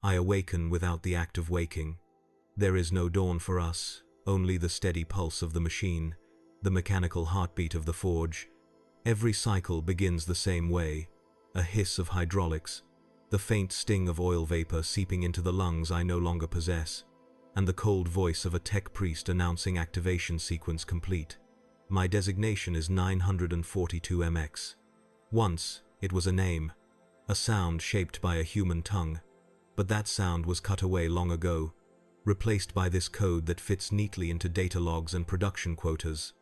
I awaken without the act of waking. There is no dawn for us, only the steady pulse of the machine, the mechanical heartbeat of the forge. Every cycle begins the same way, a hiss of hydraulics, the faint sting of oil vapor seeping into the lungs I no longer possess, and the cold voice of a tech priest announcing activation sequence complete. My designation is 942MX. Once, it was a name, a sound shaped by a human tongue, but that sound was cut away long ago, replaced by this code that fits neatly into data logs and production quotas.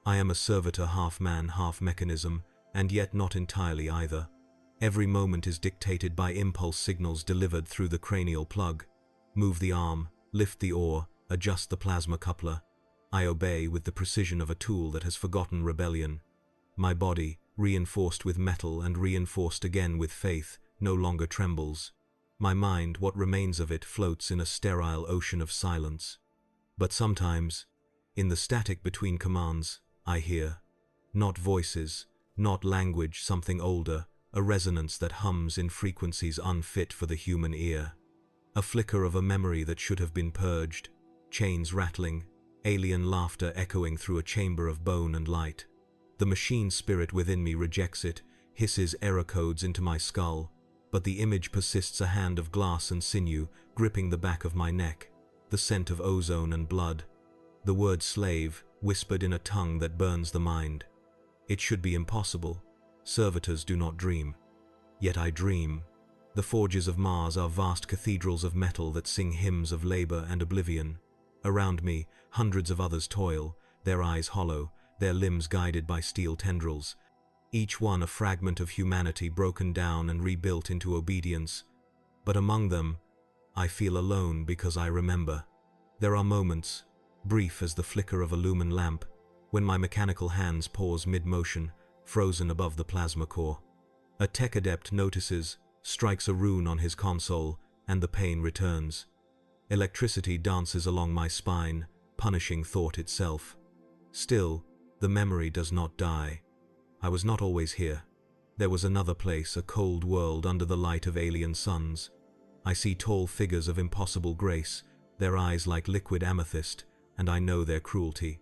I am a servitor, half man, half mechanism, and yet not entirely either. Every moment is dictated by impulse signals delivered through the cranial plug. Move the arm, lift the oar, adjust the plasma coupler. I obey with the precision of a tool that has forgotten rebellion. My body, reinforced with metal and reinforced again with faith, no longer trembles. My mind, what remains of it, floats in a sterile ocean of silence. But sometimes, in the static between commands, I hear, not voices, not language, something older, a resonance that hums in frequencies unfit for the human ear. A flicker of a memory that should have been purged, chains rattling, alien laughter echoing through a chamber of bone and light. The machine spirit within me rejects it, hisses error codes into my skull, but the image persists, a hand of glass and sinew gripping the back of my neck, the scent of ozone and blood. The word slave, whispered in a tongue that burns the mind. It should be impossible. Servitors do not dream. Yet I dream. The forges of Mars are vast cathedrals of metal that sing hymns of labor and oblivion. Around me, hundreds of others toil, their eyes hollow, their limbs guided by steel tendrils, each one a fragment of humanity broken down and rebuilt into obedience. But among them, I feel alone because I remember. There are moments, brief as the flicker of a lumen lamp, when my mechanical hands pause mid-motion, frozen above the plasma core. A tech adept notices, strikes a rune on his console, and the pain returns. Electricity dances along my spine, punishing thought itself. Still, the memory does not die. I was not always here. There was another place, a cold world under the light of alien suns. I see tall figures of impossible grace, their eyes like liquid amethyst, and I know their cruelty.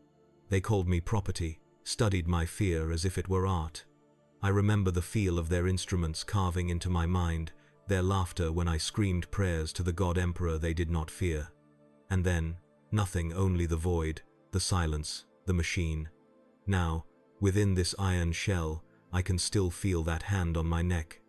They called me property, studied my fear as if it were art. I remember the feel of their instruments carving into my mind, their laughter when I screamed prayers to the God Emperor they did not fear. And then, nothing, only the void, the silence, the machine. Now, within this iron shell, I can still feel that hand on my neck,